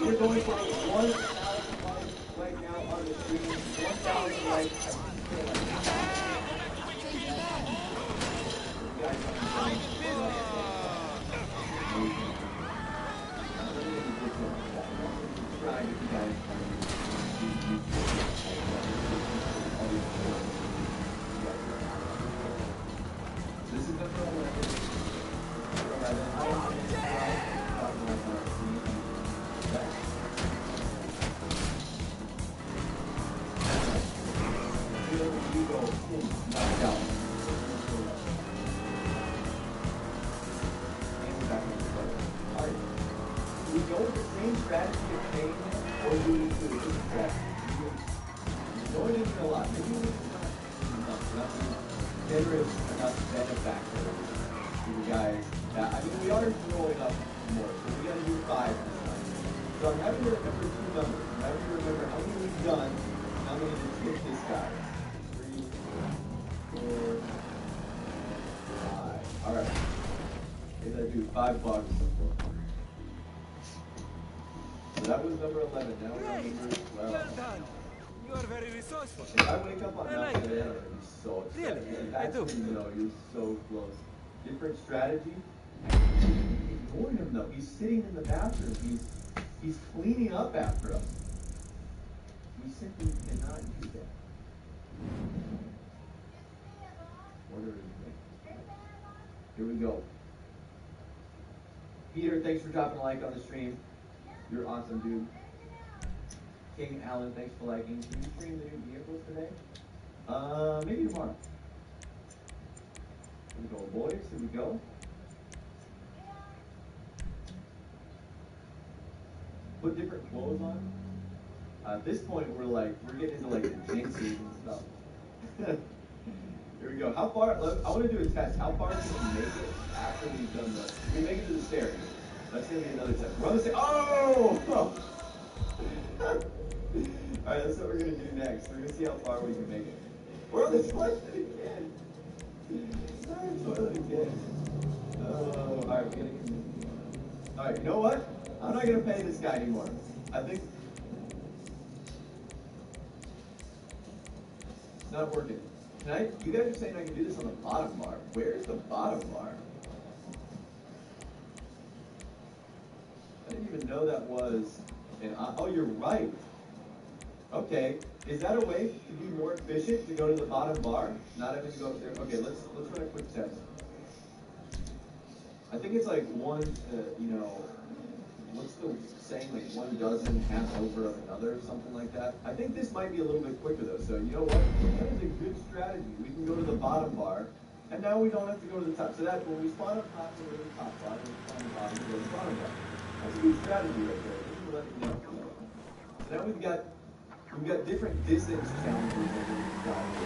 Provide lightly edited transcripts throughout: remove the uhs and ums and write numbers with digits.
We're going for 1,000 likes right now on the stream. 1,000 likes. This is the we go with the same strategy of pain, or do we do a different strategy? Going into a lot. Maybe we not generous enough benefactor to the guys that, I mean, we are rolling up more, so we got to do 5 this time. So I'm happy to remember 2 numbers. I'm happy to remember how many we've done, and how many to hit this guy. 3, 4, 5. All right. Maybe I do $5. So that was number 11. Now we're on number 12. Well done. You are very resourceful. If I wake up on that like today, I'm going to be so excited. Really? I do. You know, you're so close. Different strategy. Ignore him though. He's sitting in the bathroom. He's cleaning up after us. We simply cannot do that. Order anything. Here we go. Peter, thanks for dropping a like on the stream. You're awesome, dude. King Allen, thanks for liking. Can you stream the new vehicles today? Maybe tomorrow. Here we go, boys. Here we go. Put different clothes on. At this point, we're getting into like the jinxes and stuff. Here we go. How far? I want to do a test. How far can we make it after we've done this? Can we make it to the stairs? That's gonna be another test. We're on the stairs. Oh! All right, that's what we're gonna do next. We're gonna see how far we can make it. We're on the toilet again. We're on the toilet again. Oh, all right, we're gonna. All right, you know what? I'm not gonna pay this guy anymore. I think it's not working. You guys are saying I can do this on the bottom bar. Where's the bottom bar? I didn't even know that was oh, you're right. Okay, is that a way to be more efficient to go to the bottom bar? Not having to go up there. Okay, let's run a quick test. I think it's like one, what's the saying? Like 1 dozen half over of another, something like that. I think this might be a little bit quicker though. So you know what? That is a good strategy. We can go to the bottom bar, and now we don't have to go to the top. So that when we spawn up top, we go to the top bar. When we spawn on the bottom, we go to the bottom bar. That's a good strategy right there. Let me know. So now we've got different distance challenges over these guys.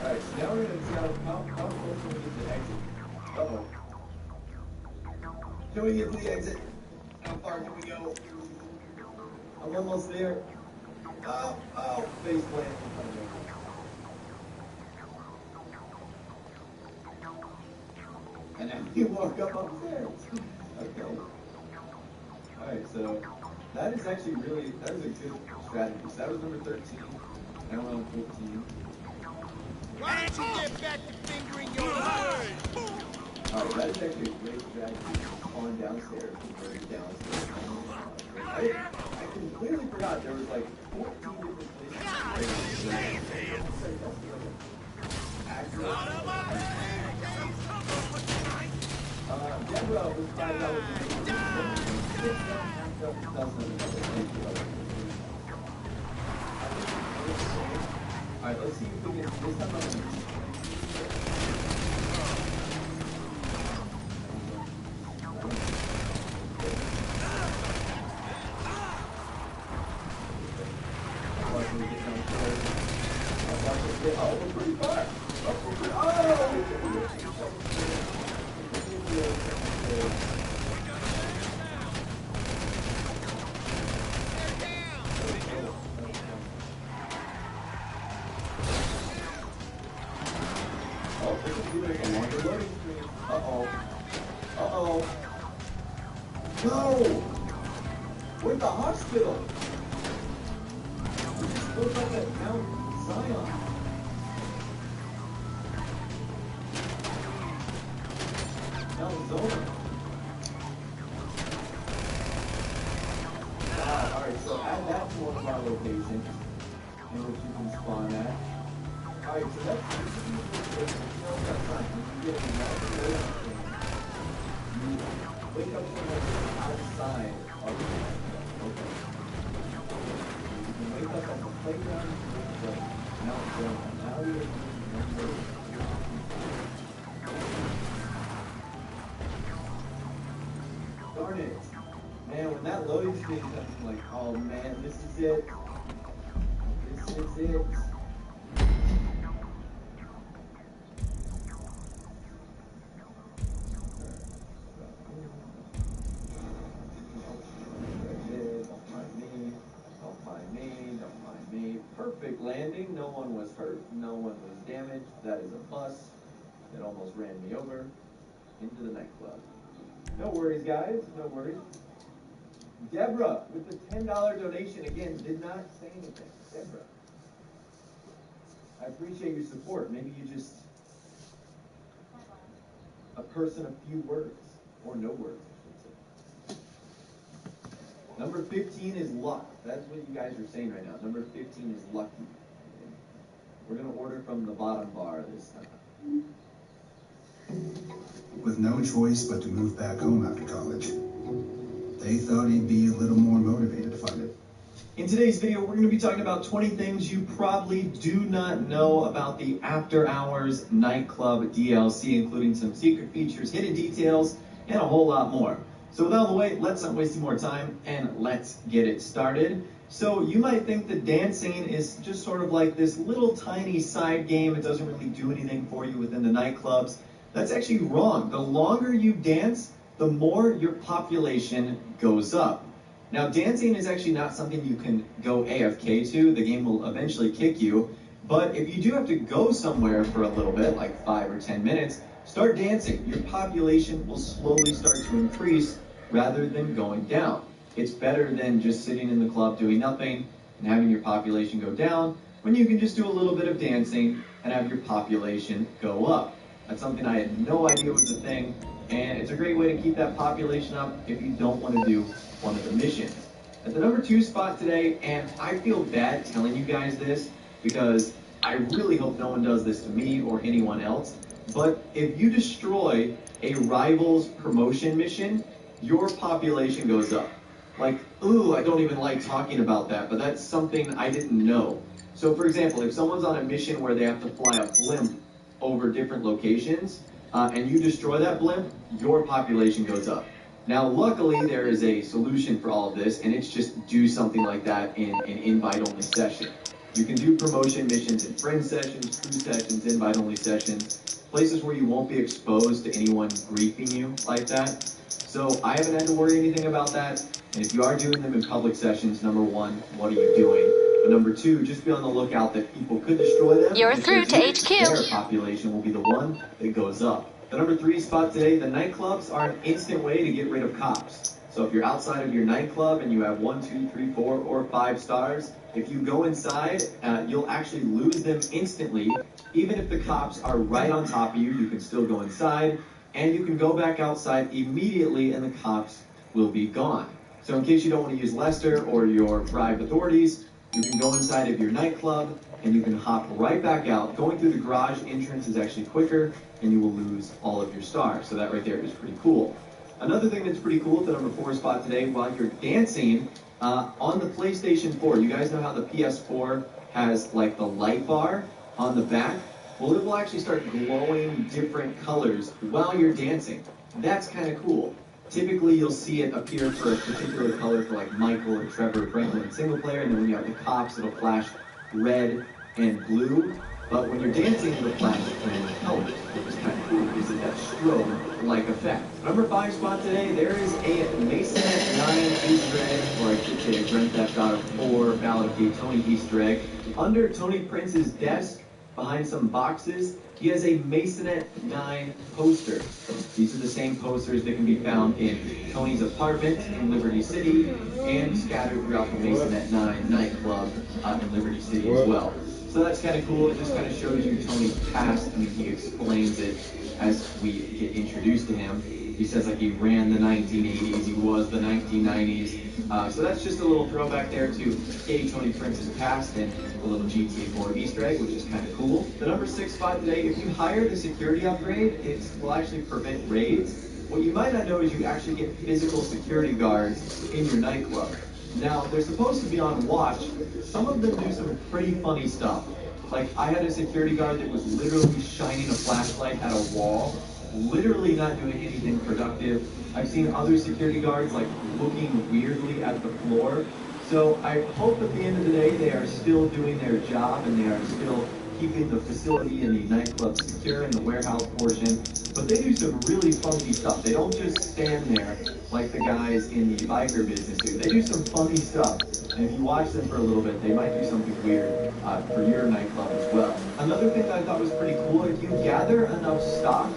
Alright, so now we're gonna see how close can we get to the exit. Uh-oh. Can we get to the exit? How far can we go? I'm almost there. Oh, face plant. And then you walk up upstairs. Okay. Alright, so that is actually that is a good strategy. So that was number 13. Now we're on 14. Why don't you get back to fingering your line? Alright, that is actually a great strategy. On downstairs, converting downstairs. I completely forgot there was like 14 different places. Deborah was $5. Alright, let's see if we can this time on. Oh, we're pretty far. No! We're at the hospital. We just looked up at Mount Zion. Mount Zona. Wow, alright, so add that to one of our locations in which you can spawn at. Alright, so that's you get a you wake up somewhere outside of the okay. You can wake up on the playground of Mount Zona. Now you're darn it. Man, when that loading screen comes, I'm like, oh man, this is it. This is it. Perfect landing. No one was hurt. No one was damaged. That is a bus that almost ran me over into the nightclub. No worries, guys. No worries. Deborah, with the $10 donation, again, did not say anything. Deborah, I appreciate your support. Maybe you just a person of few words, or no words, I should say. Number 15 is luck. That's what you guys are saying right now. Number 15 is lucky. We're going to order from the bottom bar this time. With no choice but to move back home after college, they thought he'd be a little more motivated to find it. In today's video, we're going to be talking about 20 things you probably do not know about the After Hours Nightclub DLC, including some secret features, hidden details, and a whole lot more. So with all the way, let's not waste any more time, and let's get it started. So you might think that dancing is just sort of like this little tiny side game. It doesn't really do anything for you within the nightclubs. That's actually wrong. The longer you dance, the more your population goes up. Now, dancing is actually not something you can go AFK to. The game will eventually kick you. But if you do have to go somewhere for a little bit, like 5 or 10 minutes, start dancing. Your population will slowly start to increase rather than going down. It's better than just sitting in the club doing nothing and having your population go down when you can just do a little bit of dancing and have your population go up. That's something I had no idea was a thing, and it's a great way to keep that population up if you don't want to do one of the missions. At the number 2 spot today, and I feel bad telling you guys this because I really hope no one does this to me or anyone else, but if you destroy a rival's promotion mission, your population goes up. Like, ooh, I don't even like talking about that, but that's something I didn't know. So for example, if someone's on a mission where they have to fly a blimp over different locations, and you destroy that blimp, your population goes up. Now, luckily, there is a solution for all of this, and it's just do something like that in an invite-only session. You can do promotion missions in friend sessions, crew sessions, invite-only sessions, places where you won't be exposed to anyone griefing you like that. So I haven't had to worry anything about that. And if you are doing them in public sessions, number 1, what are you doing? But number 2, just be on the lookout that people could destroy them. You're through to HQ. Their population will be the one that goes up. The number 3 spot today, the nightclubs are an instant way to get rid of cops. So if you're outside of your nightclub and you have 1, 2, 3, 4, or 5 stars, if you go inside, you'll actually lose them instantly. Even if the cops are right on top of you, you can still go inside, and you can go back outside immediately and the cops will be gone. So in case you don't want to use Lester or your bribed authorities, you can go inside of your nightclub and you can hop right back out. Going through the garage entrance is actually quicker and you will lose all of your stars. So that right there is pretty cool. Another thing that's pretty cool at the number 4 spot today, while you're dancing on the PlayStation 4, you guys know how the PS4 has like the light bar on the back? Well, it will actually start glowing different colors while you're dancing. That's kind of cool. Typically, you'll see it appear for a particular color for like Michael or Trevor or Franklin in single player, and then when you have the cops, it'll flash red and blue. But when you're dancing, it'll flash random colors, which is kind of cool because of that strobe-like effect. Number 5 spot today, there is a Mason 9 Easter egg, or I should say a Grand Theft Auto 4 Ballad of Gay Tony Easter egg. Under Tony Prince's desk, Behind some boxes, he has a Masonette 9 poster. These are the same posters that can be found in Tony's apartment in Liberty City and scattered throughout the Masonette 9 nightclub in Liberty City as well. So that's kind of cool. It just kind of shows you Tony's past. I mean, he explains it as we get introduced to him. He says like he ran the 1980s, he was the 1990s. So that's just a little throwback there to Tony Prince's past and a little GTA 4 Easter egg, which is kind of cool. The number 6 spot today, if you hire the security upgrade, it will actually prevent raids. What you might not know is you actually get physical security guards in your nightclub. Now, they're supposed to be on watch. Some of them do some pretty funny stuff. Like, I had a security guard that was literally shining a flashlight at a wall, literally not doing anything productive. I've seen other security guards, like, looking weirdly at the floor. So I hope at the end of the day they are still doing their job and they are still keeping the facility and the nightclub secure in the warehouse portion. But they do some really funky stuff. They don't just stand there like the guys in the biker business do. They do some funny stuff. And if you watch them for a little bit, they might do something weird for your nightclub as well. Another thing that I thought was pretty cool, if you gather enough stock,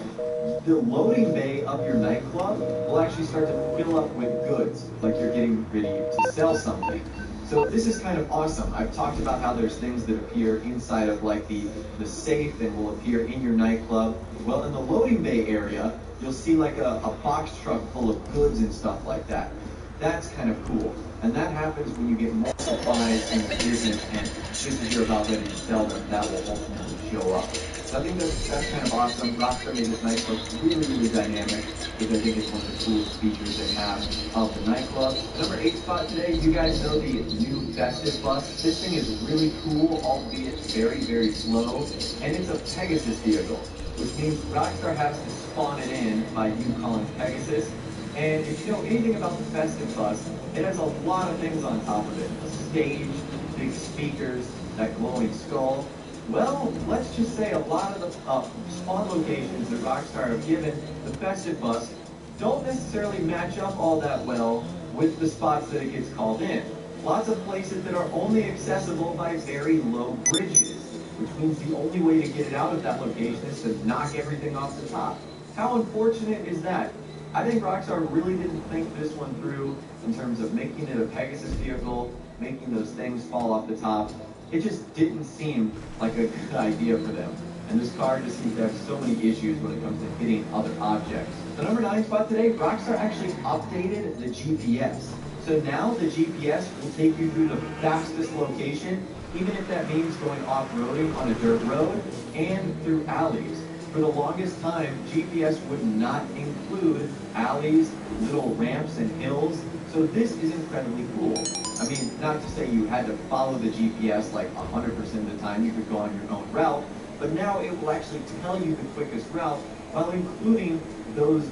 the loading bay of your nightclub will actually start to fill up with goods, like you're getting ready to sell something. So this is kind of awesome. I've talked about how there's things that appear inside of like the safe and will appear in your nightclub. Well, in the loading bay area, you'll see like a box truck full of goods and stuff like that. That's kind of cool. And that happens when you get more supplies in the business and just as you're about ready to sell them, that will ultimately show up. So I think that's kind of awesome. Rockstar made this nightclub really, really dynamic, which I think is one of the coolest features they have of the nightclub. The number 8 spot today, you guys know the new Festive Bus. This thing is really cool, albeit very, very slow, and it's a Pegasus vehicle, which means Rockstar has to spawn it in by you calling Pegasus. And if you know anything about the Festive Bus, it has a lot of things on top of it. A stage, big speakers, that glowing skull. Well, let's just say a lot of the spawn locations that Rockstar have given the Festive Bus don't necessarily match up all that well with the spots that it gets called in. Lots of places that are only accessible by very low bridges, which means the only way to get it out of that location is to knock everything off the top. How unfortunate is that? I think Rockstar really didn't think this one through in terms of making it a Pegasus vehicle, making those things fall off the top. It just didn't seem like a good idea for them. And this car just seems to have so many issues when it comes to hitting other objects. The number 9 spot today, Rockstar actually updated the GPS. So now the GPS will take you through the fastest location, even if that means going off-roading on a dirt road and through alleys. For the longest time, GPS would not include alleys, little ramps, and hills. So this is incredibly cool. I mean, not to say you had to follow the GPS like 100% of the time, you could go on your own route, but now it will actually tell you the quickest route while including those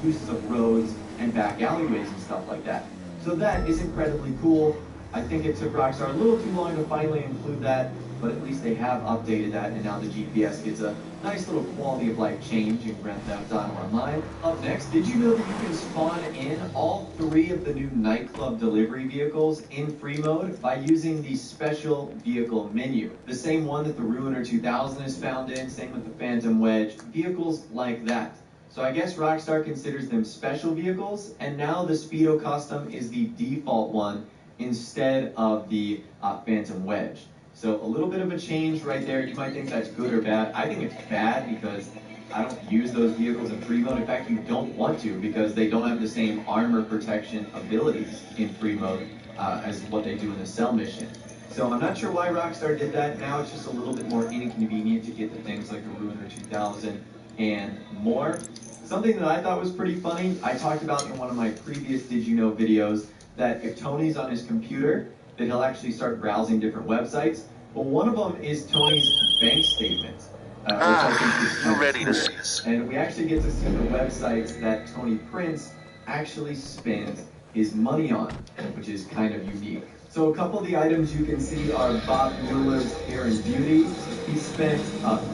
uses of roads and back alleyways and stuff like that. So that is incredibly cool. I think it took Rockstar a little too long to finally include that, but at least they have updated that, and now the GPS gets a nice little quality of life change in Grand Theft Auto Online. Up next, did you know that you can spawn in all 3 of the new nightclub delivery vehicles in free mode by using the special vehicle menu? The same one that the Ruiner 2000 is found in, same with the Phantom Wedge, vehicles like that. So I guess Rockstar considers them special vehicles, and now the Speedo Custom is the default one instead of the Phantom Wedge. So a little bit of a change right there. You might think that's good or bad. I think it's bad because I don't use those vehicles in free mode. In fact, you don't want to because they don't have the same armor protection abilities in free mode as what they do in the cell mission. So I'm not sure why Rockstar did that. Now it's just a little bit more inconvenient to get the things like the Ruiner 2000 and more. Something that I thought was pretty funny, I talked about in one of my previous Did You Know videos, that if Tony's on his computer, that he'll actually start browsing different websites. Well, one of them is Tony's bank statement, which I think is kind of ready cool. To see this. And we actually get to see the websites that Tony Prince actually spends his money on, which is kind of unique. So a couple of the items you can see are Bob Mueller's Hair and Beauty. He spent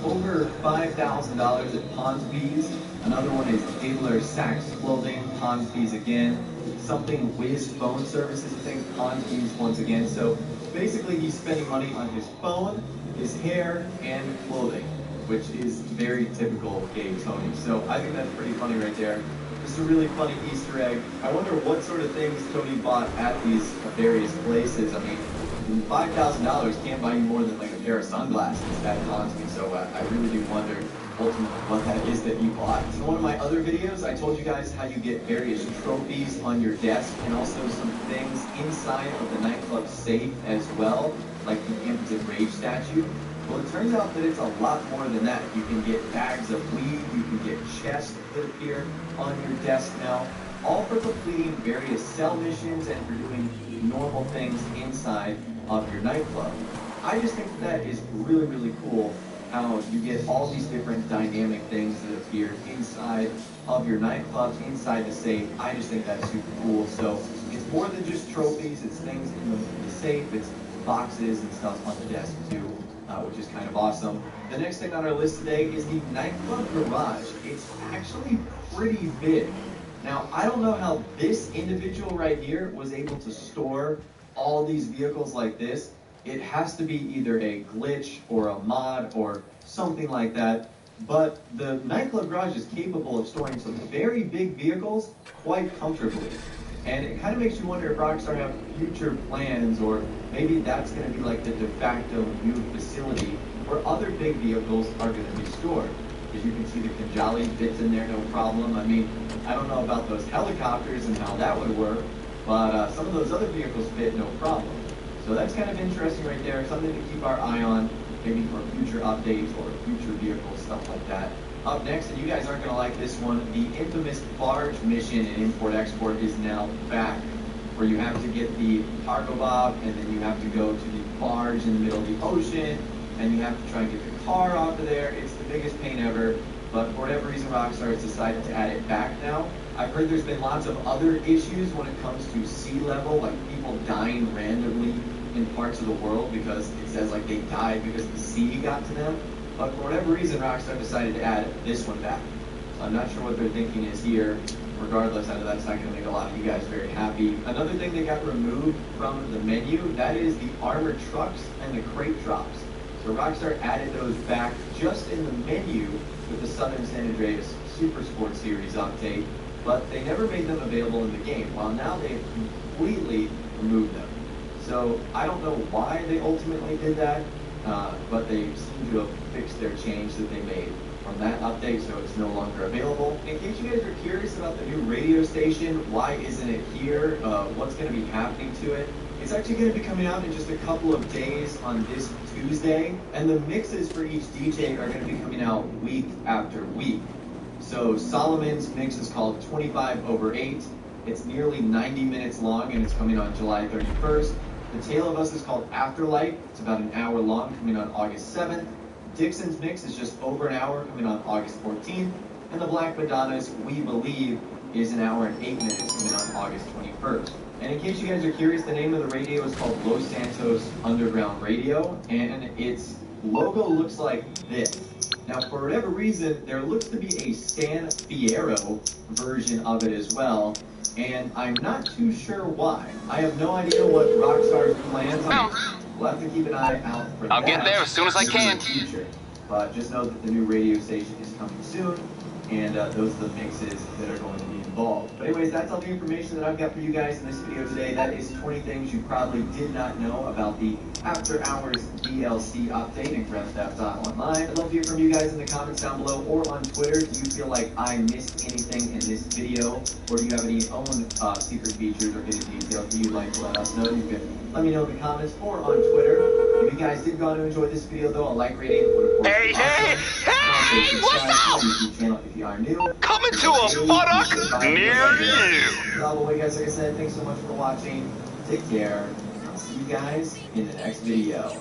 over $5,000 at Ponsby's. Another one is Abler Sachs Clothing, Ponsby's again. Something Wiz Phone Services, I think, Ponsby's once again. So basically he's spending money on his phone, his hair and clothing, which is very typical gay Tony. So I think that's pretty funny right there. Just a really funny Easter egg. I wonder what sort of things Tony bought at these various places. I mean, $5,000 can't buy you more than like a pair of sunglasses. That haunts me. So I really do wonder ultimately what that is that you bought. In one of my other videos, I told you guys how you get various trophies on your desk and also some things inside of the nightclub safe as well, like the impotent rage statue. Well, it turns out that it's a lot more than that. You can get bags of weed, you can get chests that appear on your desk now, all for completing various cell missions and for doing normal things inside of your nightclub. I just think that is really, really cool how you get all these different dynamic things that appear inside of your nightclub, inside the safe. I just think that's super cool. So it's more than just trophies, it's things in the safe, it's boxes and stuff on the desk too, which is kind of awesome. The next thing on our list today is the nightclub garage. It's actually pretty big. Now, I don't know how this individual right here was able to store all these vehicles like this. It has to be either a glitch or a mod or something like that. But the nightclub garage is capable of storing some very big vehicles quite comfortably. And it kind of makes you wonder if Rockstar have future plans, or maybe that's going to be like the de facto new facility where other big vehicles are going to be stored. As you can see, the Kanjali fits in there no problem. I mean, I don't know about those helicopters and how that would work, but some of those other vehicles fit no problem. So that's kind of interesting right there, something to keep our eye on, maybe for future updates or future vehicles, stuff like that. Up next, and you guys aren't going to like this one, the infamous barge mission in Import-Export is now back, where you have to get the cargo bob, and then you have to go to the barge in the middle of the ocean, and you have to try and get the car off of there. It's the biggest pain ever, but for whatever reason, Rockstar has decided to add it back now. I've heard there's been lots of other issues when it comes to sea level, like people dying randomly in parts of the world because it says like they died because the sea got to them. But for whatever reason, Rockstar decided to add this one back. So I'm not sure what their thinking is here. Regardless, I know that's not going to make a lot of you guys very happy. Another thing that got removed from the menu, that is the armored trucks and the crate drops. So Rockstar added those back just in the menu with the Southern San Andreas Super Sport Series update, but they never made them available in the game. Well, now they've completely removed them. So I don't know why they ultimately did that, but they seem to have fixed their change that they made from that update, so it's no longer available. In case you guys are curious about the new radio station, why isn't it here, what's going to be happening to it, it's actually going to be coming out in just a couple of days on this Tuesday, and the mixes for each DJ are going to be coming out week after week. So Solomon's mix is called 25/8. It's nearly 90 minutes long, and it's coming on July 31st. The Tale of Us is called Afterlight. It's about an hour long, coming on August 7th. Dixon's mix is just over an hour, coming on August 14th. And the Black Madonna's We Believe is an hour and 8 minutes, coming on August 21st. And in case you guys are curious, the name of the radio is called Los Santos Underground Radio, and its logo looks like this. Now, for whatever reason, there looks to be a San Fierro version of it as well, and I'm not too sure why. I have no idea what Rockstar's plans are. We'll have to keep an eye out for that. I'll get there as soon as I can. In the future. But just know that the new radio station is coming soon, and those are the mixes that are going to be involved. But anyways, that's all the information that I've got for you guys in this video today. That is 20 things you probably did not know about the After Hours DLC update in Grand Theft Auto Online. I'd love to hear from you guys in the comments down below or on Twitter. Do you feel like I missed anything in this video, or do you have any own secret features or hidden details that you'd like to let us know? You can let me know in the comments or on Twitter. If you guys did go on to enjoy this video, though, a like rating would of course be awesome. Hey, what's up? YouTube channel if you are new. Coming to a buttock near you. Well, guys, like I said, thanks so much for watching. Take care. I'll see you guys in the next video.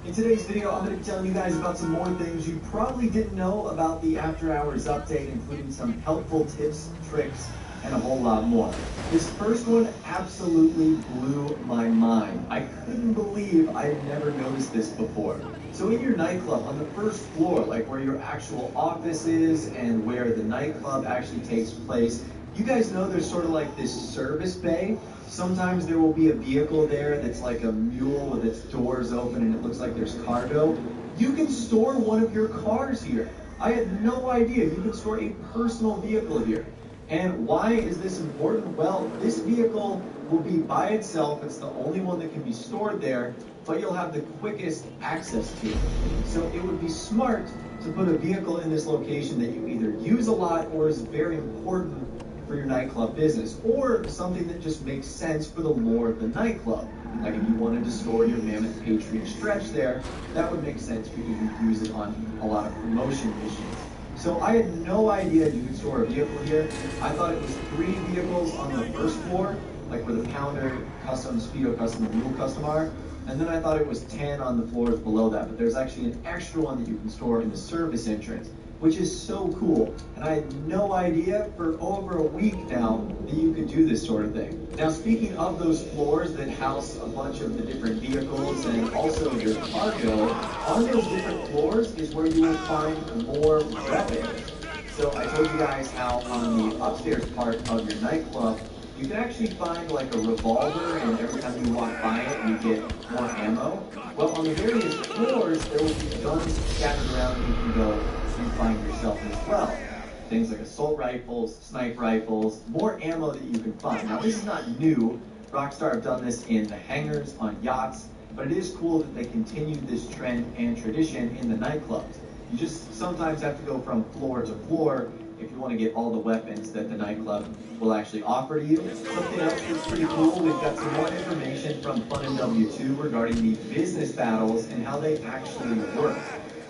In today's video, I'm going to be telling you guys about some more things you probably didn't know about the After Hours update, including some helpful tips, tricks, and a whole lot more. This first one absolutely blew my mind. I couldn't believe I had never noticed this before. So in your nightclub, on the first floor, like where your actual office is and where the nightclub actually takes place, you guys know there's sort of like this service bay. Sometimes there will be a vehicle there that's like a mule with its doors open and it looks like there's cargo. You can store one of your cars here. I had no idea you can store a personal vehicle here. And why is this important? Well, this vehicle will be by itself. It's the only one that can be stored there, but you'll have the quickest access to it. So it would be smart to put a vehicle in this location that you either use a lot or is very important for your nightclub business, or something that just makes sense for the lore of the nightclub. Like if you wanted to store your Mammoth Patriot stretch there, that would make sense because you could use it on a lot of promotion missions. So I had no idea you could store a vehicle here. I thought it was 3 vehicles on the first floor, like where the Pounder Custom, Speedo Custom, and Mule Custom are. And then I thought it was 10 on the floors below that, but there's actually an extra one that you can store in the service entrance, which is so cool. And I had no idea for over a week now that you could do this sort of thing. Now, speaking of those floors that house a bunch of the different vehicles and also your cargo, on those different floors is where you will find more weapons. So I told you guys how on the upstairs part of your nightclub, you can actually find like a revolver, and every time you walk by it, you get more ammo. Well, on the various floors, there will be guns scattered around that you can go and find yourself as well. Things like assault rifles, sniper rifles, more ammo that you can find. Now, this is not new. Rockstar have done this in the hangars, on yachts, but it is cool that they continued this trend and tradition in the nightclubs. You just sometimes have to go from floor to floor if you want to get all the weapons that the nightclub will actually offer to you. Something else that's pretty cool, we've got some more information from Fun and W2 regarding the business battles and how they actually work.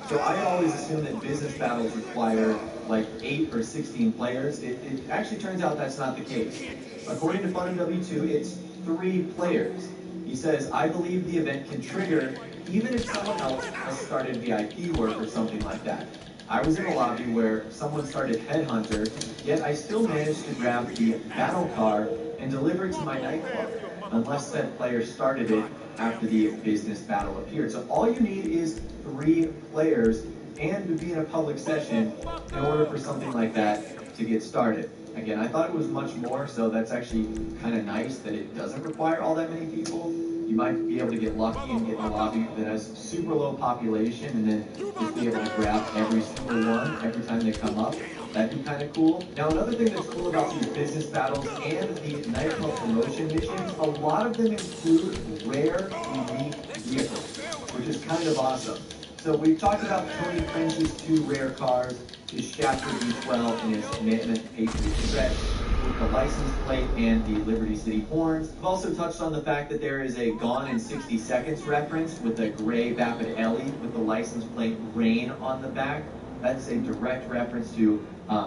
So I always assumed that business battles require like 8 or 16 players. It actually turns out that's not the case. According to Fun and W2, it's 3 players. He says, I believe the event can trigger even if someone else has started VIP work or something like that. I was in a lobby where someone started Headhunter, yet I still managed to grab the battle car and deliver it to my nightclub, unless that player started it after the business battle appeared. So all you need is 3 players and to be in a public session in order for something like that to get started. Again, I thought it was much more, so that's actually kind of nice that it doesn't require all that many people. You might be able to get lucky and get in a lobby that has super low population and then just be able to grab every single one every time they come up. That'd be kind of cool. Now, another thing that's cool about these business battles and the nightclub promotion missions, a lot of them include rare, unique vehicles, which is kind of awesome. So we've talked about Tony French's 2 rare cars, his Shafter V12 and his Mammoth Patriot stretch, with the license plate and the Liberty City horns. We've also touched on the fact that there is a Gone in 60 Seconds reference with a gray Vapid Ellie with the license plate Rain on the back. That's a direct reference to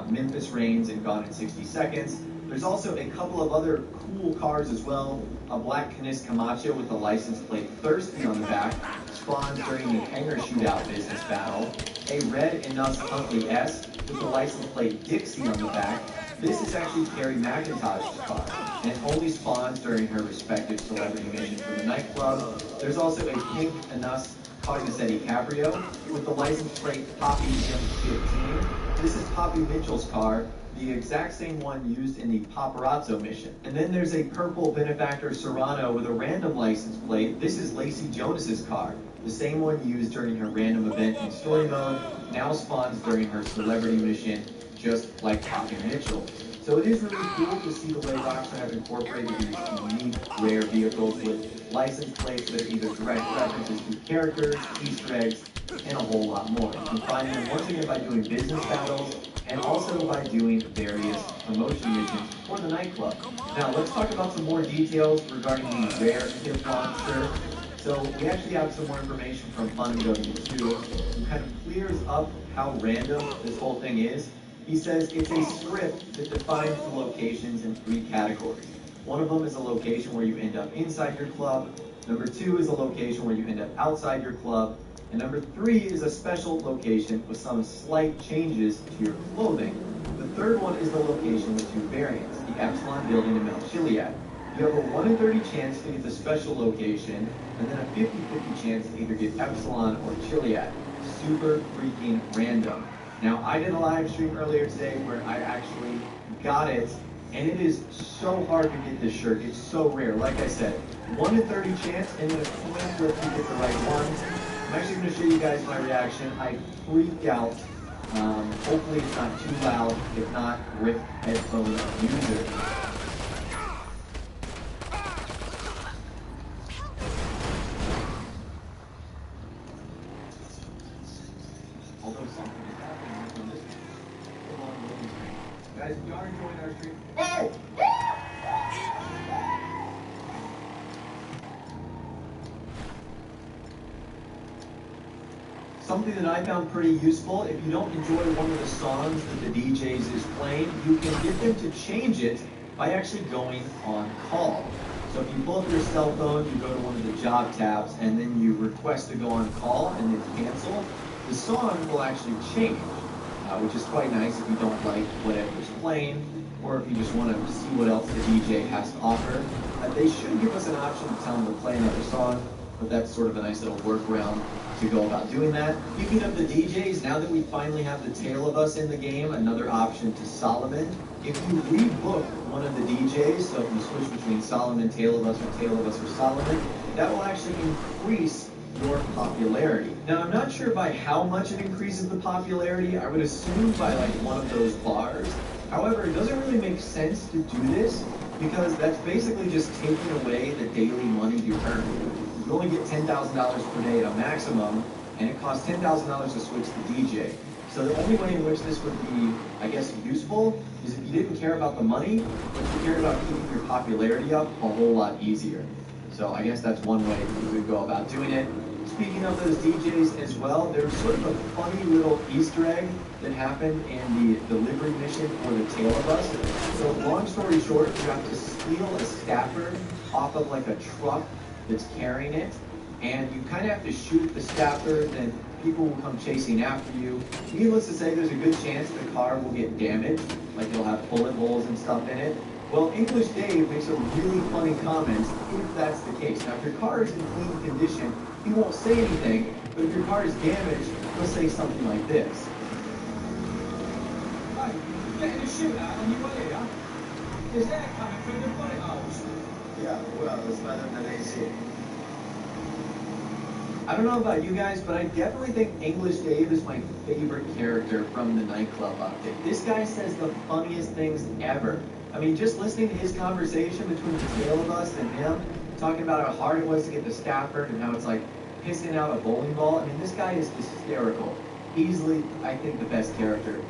Memphis Reigns and Gone in 60 Seconds. There's also a couple of other cool cars as well. A black Canis Camacho with the license plate Thirsty on the back, spawned during the hangar shootout business battle. A red Enus Huntley S with the license plate Dixie on the back. This is actually Carrie McIntosh's car, and it only spawns during her respective celebrity mission for the nightclub. There's also a pink Enus Cognoscetti Cabrio with the license plate Poppy M15. This is Poppy Mitchell's car, the exact same one used in the Paparazzo mission. And then there's a purple Benefactor Serrano with a random license plate. This is Lacey Jonas's car, the same one used during her random event in story mode, now spawns during her celebrity mission, just like Poppy Mitchell. So it is really cool to see the way Rockstar have incorporated these unique, rare vehicles with license plates that are either direct references to characters, Easter eggs, and a whole lot more. You can find them once again by doing business battles and also by doing various promotion missions for the nightclub. Now let's talk about some more details regarding the rare tip launcher. So we actually have some more information from Fun and W2 who kind of clears up how random this whole thing is. He says it's a script that defines the locations in 3 categories. One of them is a location where you end up inside your club. Number 2 is a location where you end up outside your club. And number 3 is a special location with some slight changes to your clothing. The The third one is the location with two variants, the Epsilon building in Mount Chiliad. You have a 1 in 30 chance to get the special location, and then a 50-50 chance to either get Epsilon or Chiliad. Super freaking random. Now, I did a live stream earlier today where I actually got it, and it is so hard to get this shirt. It's so rare. Like I said, 1 in 30 chance, and then a coin flip to get the right one. I'm actually going to show you guys my reaction. I freaked out. Hopefully it's not too loud. If not, RIP headphone user. Although something is happening on this long loading screen. Guys, if you are enjoying our stream, oh! Something that I found pretty useful, if you don't enjoy one of the songs that the DJs is playing, you can get them to change it by actually going on call. So if you pull up your cell phone, you go to one of the job tabs, and then you request to go on call and then cancel, the song will actually change, which is quite nice if you don't like whatever's playing, or if you just want to see what else the DJ has to offer. They should give us an option to tell them to play another song, but that's sort of a nice little workaround to go about doing that. Speaking of the DJs, now that we finally have the Tale of Us in the game, another option to Solomon. If you rebook one of the DJs, so if you switch between Solomon, Tale of Us, or Tale of Us or Solomon, that will actually increase your popularity. Now, I'm not sure by how much it increases the popularity. I would assume by like one of those bars. However, it doesn't really make sense to do this because that's basically just taking away the daily money you earn. You only get $10,000 per day at a maximum, and it costs $10,000 to switch the DJ. So the only way in which this would be, I guess, useful is if you didn't care about the money, but you cared about keeping your popularity up a whole lot easier. So I guess that's one way you could go about doing it. Speaking of those DJs as well, there's sort of a funny little Easter egg that happened in the delivery mission for the Tale of Us. So long story short, you have to steal a staffer off of like a truck that's carrying it, and you kind of have to shoot the staffer, then people will come chasing after you. Needless to say, there's a good chance the car will get damaged, like it'll have bullet holes and stuff in it. Well, English Dave makes a really funny comment if that's the case. Now, if your car is in clean condition, he won't say anything, but if your car is damaged, he'll say something like this. Hey, you're getting a shootout on your way, huh? Is that coming from the bullet holes? Yeah, well, it's better than AC. I don't know about you guys, but I definitely think English Dave is my favorite character from the nightclub update. This guy says the funniest things ever. I mean, just listening to his conversation between the Tale of Us and him, talking about how hard it was to get the Stafford and how it's like pissing out a bowling ball. I mean, this guy is hysterical. Easily, I think, the best character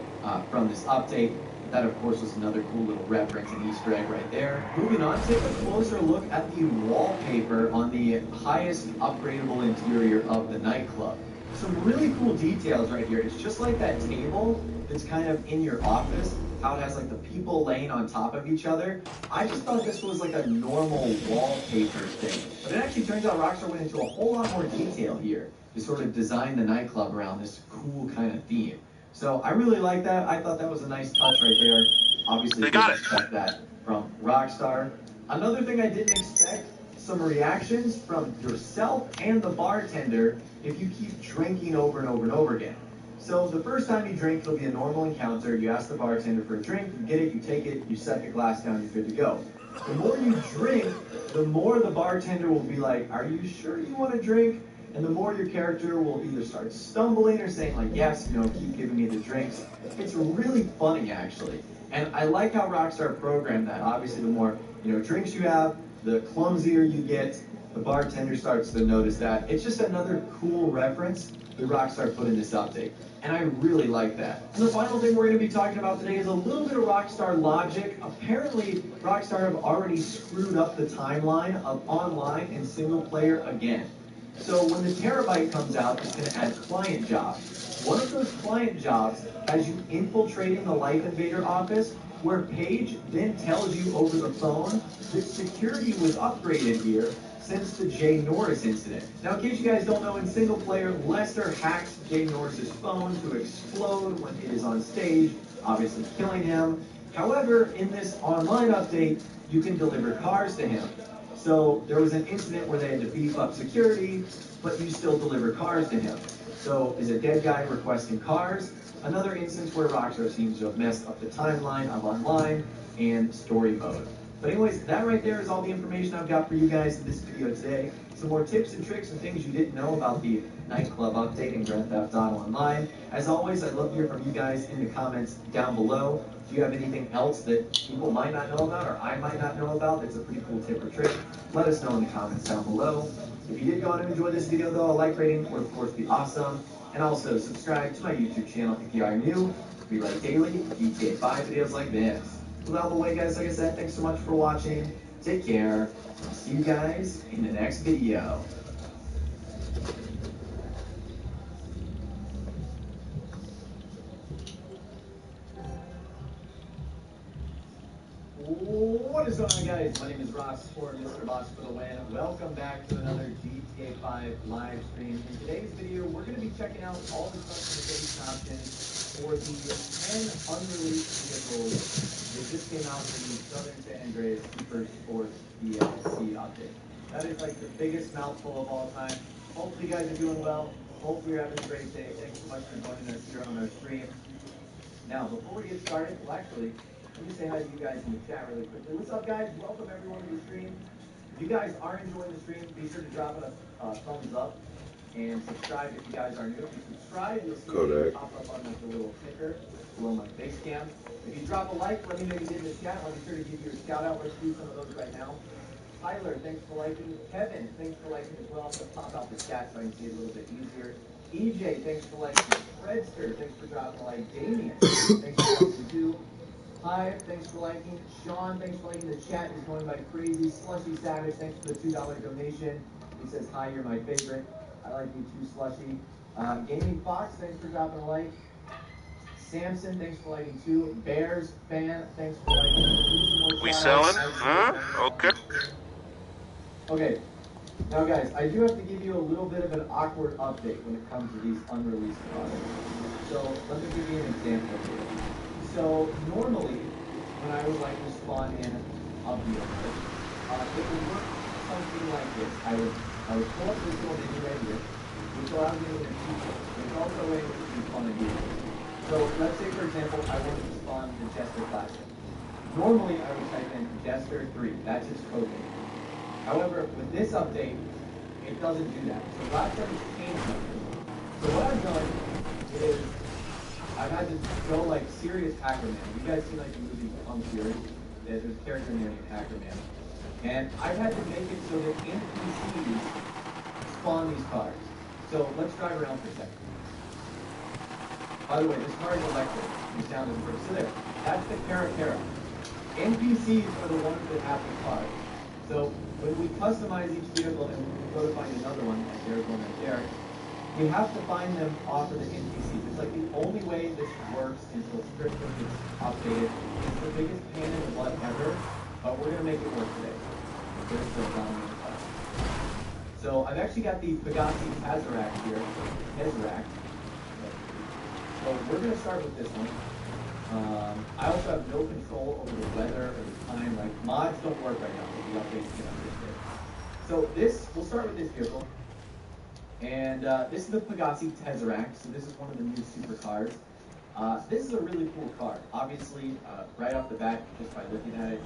from this update. That, of course, was another cool little reference and Easter egg right there. Moving on, take a closer look at the wallpaper on the highest upgradable interior of the nightclub. Some really cool details right here. It's just like that table that's kind of in your office, how it has like the people laying on top of each other. I just thought this was like a normal wallpaper thing. But it actually turns out Rockstar went into a whole lot more detail here to sort of design the nightclub around this cool kind of theme. So I really like that. I thought that was a nice touch right there. Obviously, They got didn't expect that from Rockstar. Another thing I didn't expect, some reactions from yourself and the bartender if you keep drinking over and over and over again. So the first time you drink, it'll be a normal encounter. You ask the bartender for a drink, you get it, you take it, you set the glass down, you're good to go. The more you drink, the more the bartender will be like, are you sure you want to drink? And the more your character will either start stumbling or saying like, yes, keep giving me the drinks. It's really funny, actually. And I like how Rockstar programmed that. Obviously, the more, drinks you have, the clumsier you get. The bartender starts to notice that. It's just another cool reference that Rockstar put in this update. And I really like that. And the final thing we're going to be talking about today is a little bit of Rockstar logic. Apparently, Rockstar have already screwed up the timeline of online and single player again. So when the Terabyte comes out, it's going to add client jobs. One of those client jobs has you infiltrating the Life Invader office, where Paige then tells you over the phone that security was upgraded here, since the Jay Norris incident. Now, in case you guys don't know, in single player, Lester hacks Jay Norris's phone to explode when he is on stage, obviously killing him. However, in this online update, you can deliver cars to him. So there was an incident where they had to beef up security, but you still deliver cars to him. So is a dead guy requesting cars? Another instance where Rockstar seems to have messed up the timeline of online and story mode. But anyways, that right there is all the information I've got for you guys in this video today. Some more tips and tricks and things you didn't know about the nightclub update in Grand Theft Auto Online. As always, I'd love to hear from you guys in the comments down below. Do you have anything else that people might not know about or I might not know about that's a pretty cool tip or trick? Let us know in the comments down below. If you did go on and enjoy this video though, a like rating would of course be awesome. And also subscribe to my YouTube channel if you are new. We write daily GTA 5 videos like this. With out of the way, guys, like I said, thanks so much for watching. Take care. I'll see you guys in the next video. What is going on, guys? My name is Ross, or Mr. Boss for the win. Welcome back to another GTA 5 live stream. In today's video, we're going to be checking out all the customization options for the 10 unreleased vehicles that just came out in the Southern San Andreas Super Sports DLC update. That is like the biggest mouthful of all time. Hopefully you guys are doing well. Hopefully you're having a great day. Thanks so much for joining us here on our stream. Now, before we get started, well, actually, let me say hi to you guys in the chat really quickly. What's up, guys? Welcome everyone to the stream. If you guys are enjoying the stream, be sure to drop a thumbs up and subscribe if you guys are new. If you subscribe, you'll see it pop up on the little ticker below my face cam. If you drop a like, let me know you did in the chat. I'll be sure to give you a shout out. Let's do some of those right now. Tyler, thanks for liking. Kevin, thanks for liking as well. I'm going to pop out the chat so I can see it a little bit easier. EJ, thanks for liking. Fredster, thanks for dropping a like. Damien, thanks for liking too. Hi, thanks for liking. Sean, thanks for liking. The chat is going by crazy. Slushy Savage, thanks for the $2 donation. He says, hi, you're my favorite. I like you too, Slushy. Gaming Fox, thanks for dropping a like. Samson, thanks for liking too. Bears fan, thanks for liking. We selling? Huh? Okay. Okay. Now, guys, I do have to give you a little bit of an awkward update when it comes to these unreleased products. So let me give you an example here. So normally, when I would like to spawn in a vehicle, it would work something like this. I would pull up this little menu right here, which allows me to choose. There's also a way to spawn a vehicle. So let's say, for example, I wanted to spawn the Jester Classic. Normally, I would type in Jester 3. That's its code name. However, with this update, it doesn't do that. So last time it's changed something. So what I've done is I've had to go like serious Hacker Man. You guys see like the movie Punk Fury? There's a character in there named Hacker Man. And I've had to make it so that NPCs spawn these cars. So let's drive around for a second. By the way, this car is electric. The sound is pretty. So there, that's the Cara. NPCs are the ones that have the cars. So when we customize each vehicle and we go to find another one, like there's one right there, we have to find them off of the NPCs. It's like the only way this works until Strictly gets updated. It's the biggest pain in the butt ever, but we're going to make it work today. So I've actually got the Pegasi Tazerac here. So we're going to start with this one. I also have no control over the weather or the time. Like mods don't work right now. The updates get on this day. So we'll start with this vehicle. And this is the Pegasi Tazerac. So this is one of the new supercars. This is a really cool car. Obviously, right off the bat, just by looking at it,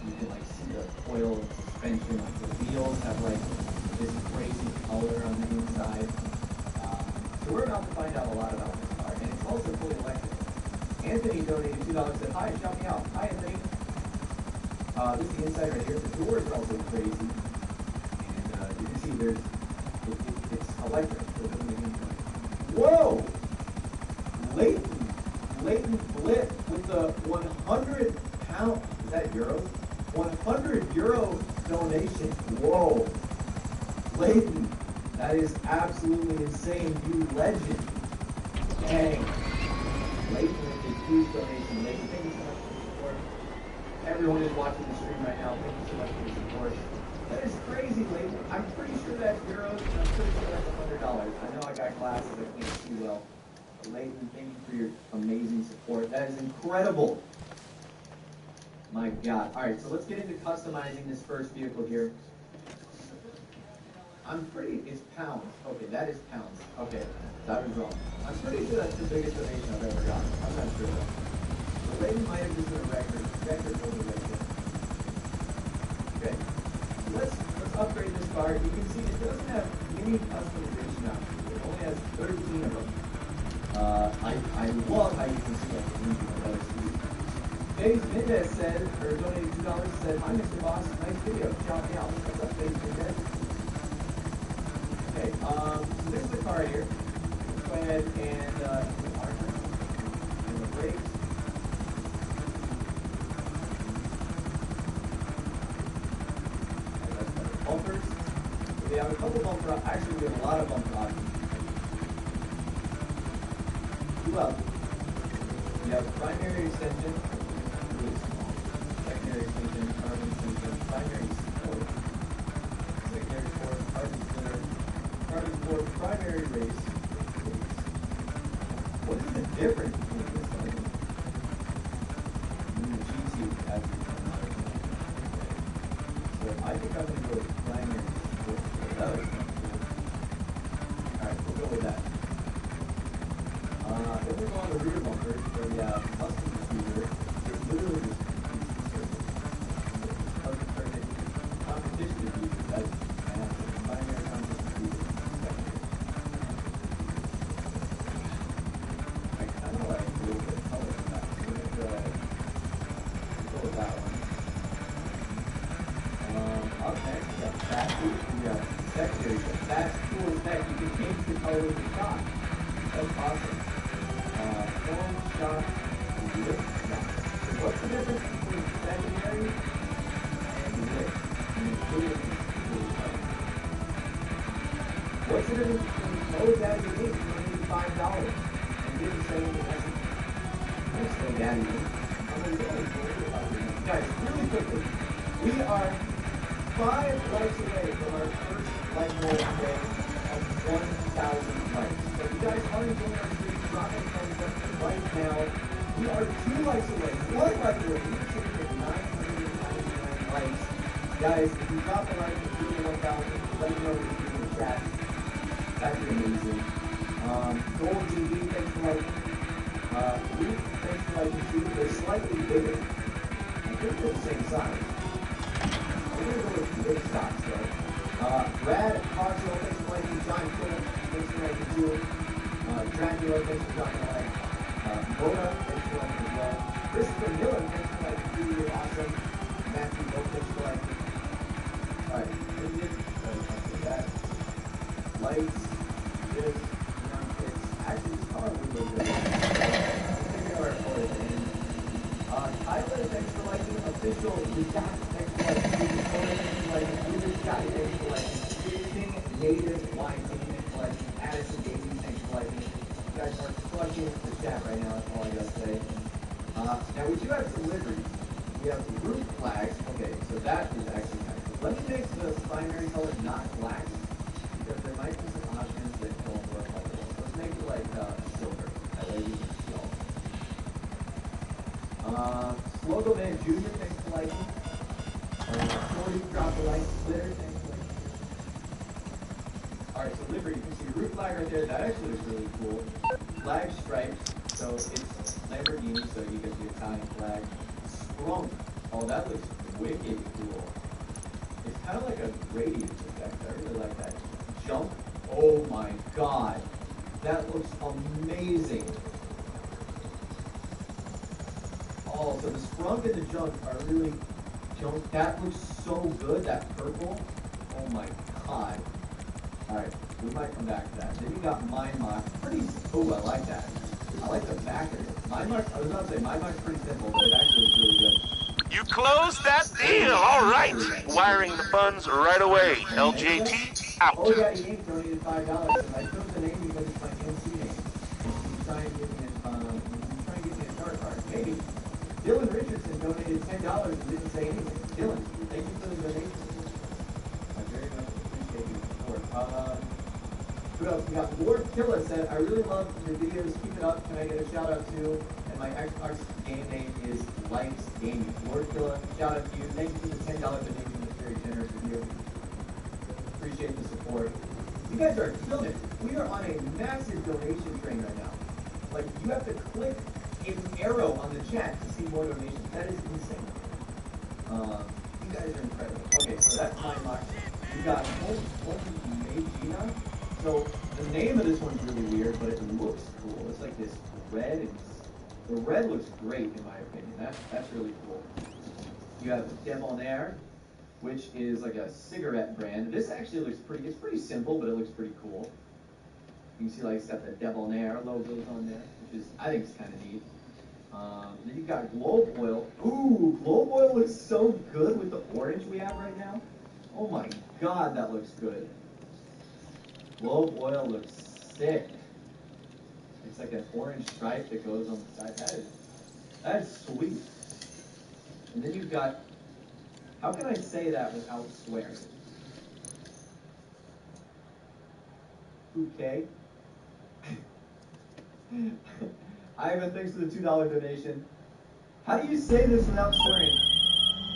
you can like see the coil and suspension. Like the wheels have like this crazy color on the inside. So we're about to find out a lot about this car, and it's also fully electric. Anthony donated $2. Said, "Hi, shout me out." Hi, Anthony. This is the inside right here. The door is also crazy, and you can see it's electric. So it doesn't make any noise. Whoa! Latent Blip with the 100 pound. Is that euros? 100 euro donation. Whoa! Latent. That is absolutely insane. You legend. Dang. Latent with the huge donation. Latent, thank you so much for the support. Everyone is watching the stream right now. Thank you so much for the support. That is crazy, Layton. I'm pretty sure that's euros, and I'm pretty sure that's $100. I know I got glasses, I can't see well. But Layton, thank you for your amazing support. That is incredible. My God. All right, so let's get into customizing this first vehicle here. It's pounds. Okay, that is pounds. Okay, that was wrong. I'm pretty sure that's the biggest donation I've ever gotten. I'm not sure though. So Layton might have just been a record holder right there. Okay, let's upgrade this car. You can see it doesn't have any customization options. It only has 13 of them. I love how you can see like the movie on the other screen. Dave Mendez said, or donated $2, said, "Hi Mr. Boss, nice video. Shout me out." What's up, Dave Mendez? Okay, so this is the car right here. Let's go ahead and the brakes. Bumpers. So we have a couple bumper options. Actually, we have a lot of bumper options. Two up. We have primary extension, really small. Secondary extension, carbon extension, primary sport. Secondary sport, carbon splitter, carbon sport, primary race. What is the difference between this one and the GC? So I think I'm going to go with primary sport. That looks kind of cool. Alright, we'll go with that. Then we'll go on the rear bumper where we have custom diffuser. It's literally just custom circuit competition diffuser. That's primary competition diffuser. Secondary. I kind of like a little bit of color in that. So we're going to go with that one. Up next, we have fast food. We have secondary. That's cool as heck. You can change the color of the shot. That's awesome. Form, shot, and lift shot. So what's the difference between secondary and lift? And including what's the difference between slow daddy and ink for $85 and didn't say any message? Thanks, slow daddy ink. I'm going to go guys, really quickly, we are 5 likes away from our first like goal today of 1,000 likes. So if you guys aren't enjoying our stream, drop a thumbs up right now. We are 2 likes away, 1 like away. We're sitting at 999 likes. Guys, if you drop a like and do 1,000, let me know what you do in the chat. That'd be amazing. Gold GD, thanks for liking. Luke, thanks for liking too. They're slightly bigger. I think they're the same size. We're going to go with big stocks though. Brad Hartzell, thanks for liking. John Phillips, thanks for liking too. Dracula, thanks for dropping a like. Boda, thanks for liking as well. Christopher Miller, thanks for liking too. You're awesome. Matthew, thanks for liking. Alright, music, that. Lights, this, neon kits. Actually, this car would look good. Tyler, thanks for liking. Official, Jack, thanks for liking. Thanks for liking. Uber Scotty, thanks for liking. King Native Wine, thanks for liking. Addison Gaming, thanks for liking. You guys are crushing the chat right now, that's all I gotta say. Now we do have some liveries. We have root flags. Okay, so that is actually kind of cool. Let me make the primary color not black, because there might be some options that don't work all the way. Let's make it like silver. That way we can see all. Slogo Man Jr., thanks for liking. 40, drop a like. Splitter, thanks for liking. Alright, so livery, you can see root flag right there. That actually is really cool. Flag stripes, so it's Lamborghini, so you get the Italian flag. Sprung. Oh, that looks wicked cool. It's kind of like a radius effect. I really like that. Jump. Oh my god. That looks amazing. Oh, so the sprung and the junk are really junk. That looks so good, that purple. Oh my god. Alright, we might come back to that. Then you got Mind Mock. Pretty, oh, I like that. I like the back of it. Mind Mock, I was about to say, Mind Mock's pretty simple, but it actually is really good. You closed that deal. All right. Wiring the funds right away. LJT out. Oh yeah, he ain't donated $5. And I chose the name because it's my MC name. He's trying to get me a chart card. Maybe. Dylan Richardson donated $10 and didn't say anything. Dylan, thank you for the donation. Who else? We got Lord Killa said, I really love the videos. Keep it up. Can I get a shout out too? And my Xbox game name is Likes Gaming. Lord Killa, shout out to you. Thank you for the $10 donation. That's very generous of you. Appreciate the support. You guys are killing it. We are on a massive donation train right now. Like, you have to click an arrow on the chat to see more donations. That is insane. You guys are incredible. Okay, so that's my mark. We got Magina. So the name of this one's really weird, but it looks cool. It's like this red, and the red looks great in my opinion. That's really cool. You have Debonair, which is like a cigarette brand. This actually looks it's pretty simple, but it looks pretty cool. You can see like it's got the Debonair logos on there, which is, I think, is kind of neat. Then you've got Globe Oil. Ooh, Globe Oil looks so good with the orange we have right now. Oh my god, that looks good. Globe Oil looks sick. It's like an orange stripe that goes on the side. That is sweet. And then you've got, how can I say that without swearing? Okay. Ivan, thanks for the $2 donation. How do you say this without swearing?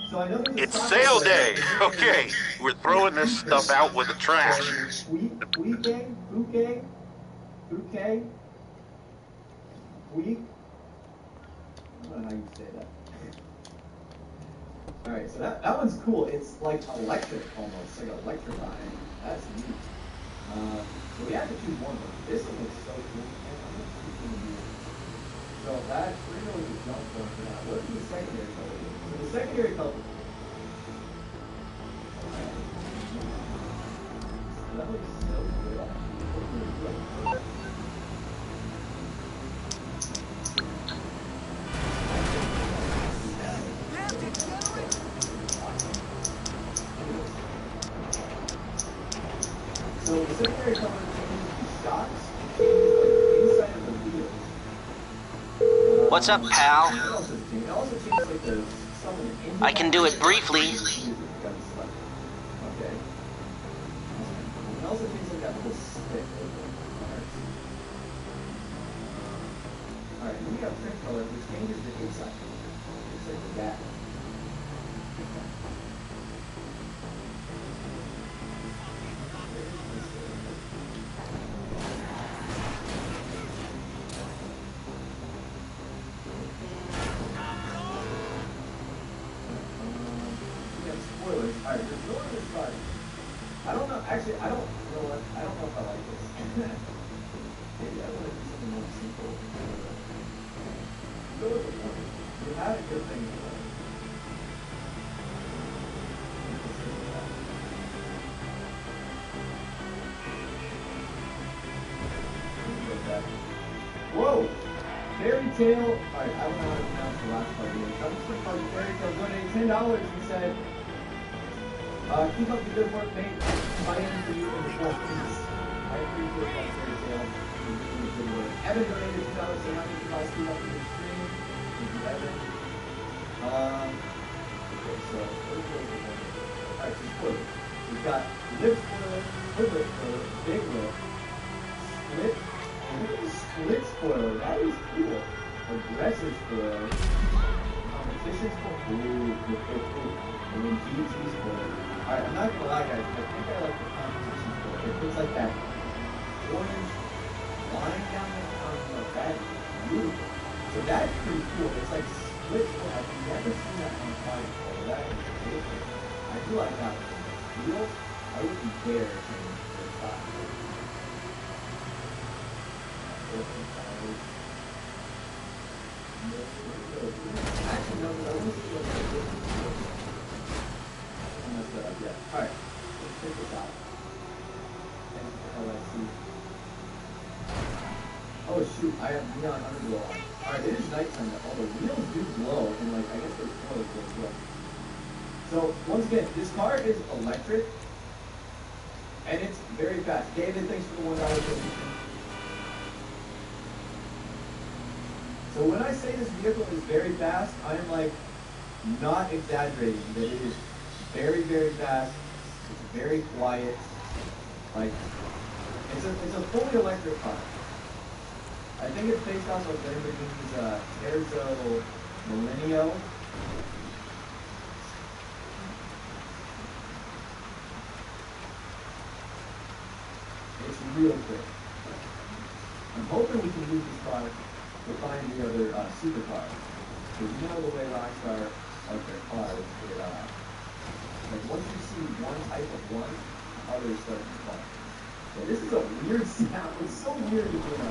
So I know there's a It's sale day. Okay, we're throwing this stuff out with the trash. Bouquet? I don't know how you say that. Alright, so that one's cool. It's like electric almost, like electrifying. That's neat. So we have to choose one of them. This one looks so cool. So that, we're going to jump for that. What is the secondary color? So the secondary color. That looks so good. So the secondary color changes the shocks, changes like the inside of the wheels. What's up, pal? It also changes like the I can do it briefly. Okay. It also changes like that little stick. Alright, then we got print color, which changes the inside. It's like that. Alright, there's no other side. I don't know, actually, I don't know what, I don't know if I like this. Maybe I want to do something more simple. Go with the point. You had a good thing for that. Whoa! Fairy Tale. Alright, I don't know how to pronounce the last part here. That was the part of Fairy Tale donated $10 and said, keep up the good work, mate. I am for you in the full piece. I appreciate that, Fairy Tale. You're doing the good work. Evan donated $2, so how many people keep up with the stream? Thank you, Evan. Okay, so let's go with the one. Alright, so spoiler. We've got lip spoiler, hood lip spoiler, big lip, split spoiler. That is cool. Aggressive spoiler. Competition spoiler. Ooh. And then GT spoiler. Alright, I'm not gonna lie, guys. I think I like the competition spoiler. It looks like that orange line down there. Like that is beautiful. So that's pretty cool. It's like split spoiler. I've never seen that on fire before. That is beautiful. I do like that one. Wheels, I wouldn't dare change their top. Actually, no, I want to see what that is. I messed that up, yeah. Alright, let's check this out. LSC. Oh shoot, I have neon underglow on. Alright, it is nighttime now. Oh, the wheels do glow, and like, I guess those colors glow as well. So, once again, this car is electric, and it's very fast. David, thanks for the $1 donation. So when I say this vehicle is very fast, I am like not exaggerating. That it is very, very fast. It's very quiet. Like, it's a fully electric car. I think it's based off of Lamborghini's Terzo Millennium. It's real quick. I'm hoping we can use this car to find the other supercar. Because you know the way Rockstar like their cars, like once you see one type of one, others start to fall. So this is a weird sound. It's so weird to do a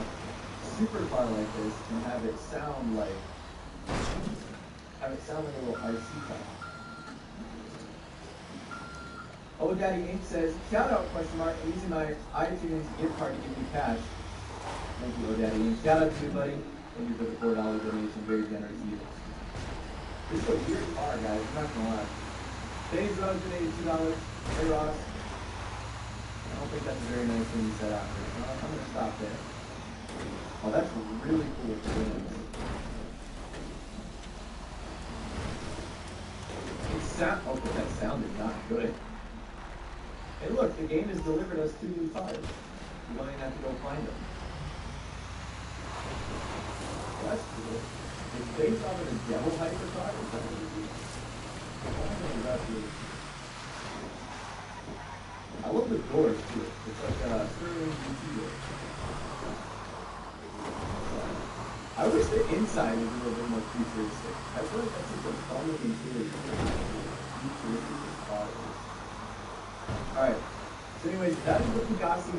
supercar like this and have it sound like a little RC car. Oh, Daddy Inc. says, shout out, question mark, I'm using my iTunes gift card to give you cash. Thank you, Oh, Daddy Inc. Shout out to you, buddy. Thank you for the $4 donation. Very generous of you. This is a weird car, guys. I'm not gonna lie. Today's Rose today is $2. Hey, Ross. I don't think that's a very nice thing to set out here. So I'm gonna stop there. Oh, that's really cool. Okay, that sounded not good. Hey, look, the game has delivered us 2 new cars. We don't even have to go find them. That's cool. It's based off of the Devil Hyper car. Is that what it is? I love the doors too. It's like a Sterling GT door. I wish the inside was a little bit more futuristic. I feel like that's such a fun looking interior. Futuristic car. Alright. So anyways, that is the Pugazzi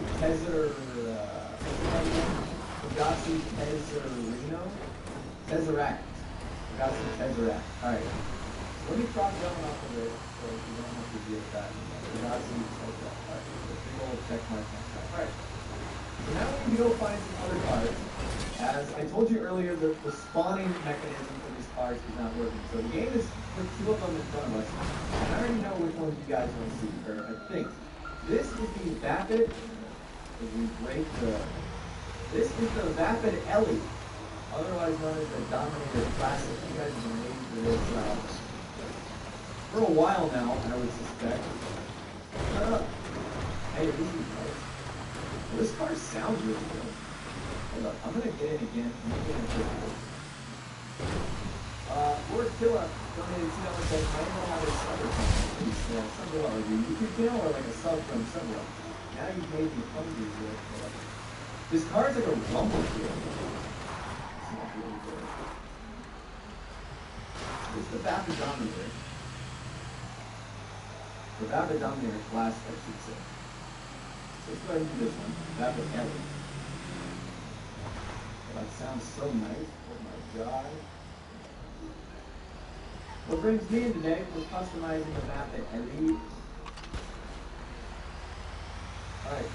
Pugazzi Tesseract. Pugazzi Tesseract. Alright. So let me drop down off of it so you don't have to deal with that. Pugazzi Tesseract. Alright. Big old check mark on that. Alright. So now we can go find some other cars. As I told you earlier, the spawning mechanism for these cars is not working. So the game is put 2 of them in front of us. And I already know which ones you guys want to see, or I think. This is the Vapid, as we break this is the Vapid Ellie, otherwise known as the Dominator Classic. You guys have been waiting for this for a while now, I would suspect. Shut up. Hey, this is nice. Well, this car sounds really good. Hold up, I'm gonna get in again. I'm gonna get in quickly. Lord Killa donated $2 says, I don't know how to sub or something. Subwell, like your YouTube channel or like a sub from Subwell. Now you've made me hungry with this car is like a rumble here. It's not really good. This is the Vapid Dominator. The Vapid Dominator Classic, I should say. So let's go ahead and do this one. Vapid Ellie. That sounds so nice. Oh my god. What brings me in today was customizing the map at Elite. Alright,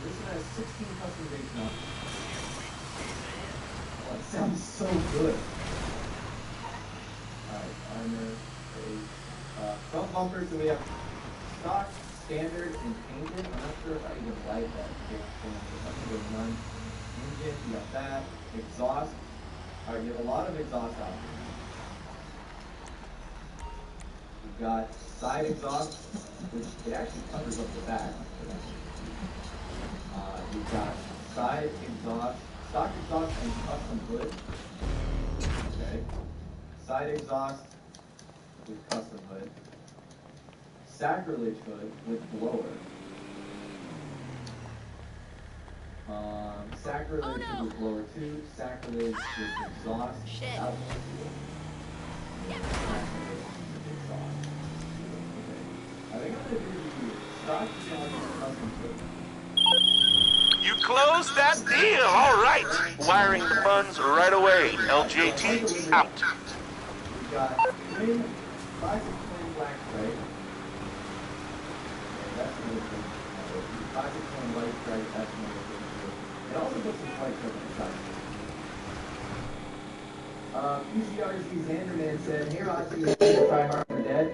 this one has 16 customization options. Oh, it sounds so good. Alright, armor, front bumper, so we have stock, standard, and painted. I'm not sure if I even like that. I'm gonna go none. Engine, you got that. Exhaust. Alright, you have a lot of exhaust options. We've got side exhaust, which it actually covers up the back. We've got side exhaust, stock exhaust, and custom hood. Okay. Side exhaust with custom hood. Sacrilege hood with blower. Sacrilege hood with blower 2. Sacrilege with exhaust. Shit. Out. Sacrilege with exhaust. Okay. I think I'm going to do the stock exhaust with custom hood. You closed that deal, all right. Wiring the funds right away. LJT out. We've got twin, classic twin black stripe. Okay, that's another thing. Classic twin white stripe, that's another thing too. It also puts some white stripe on the side. PCRZ Xanderman said, hey Roxy, try hard for dead.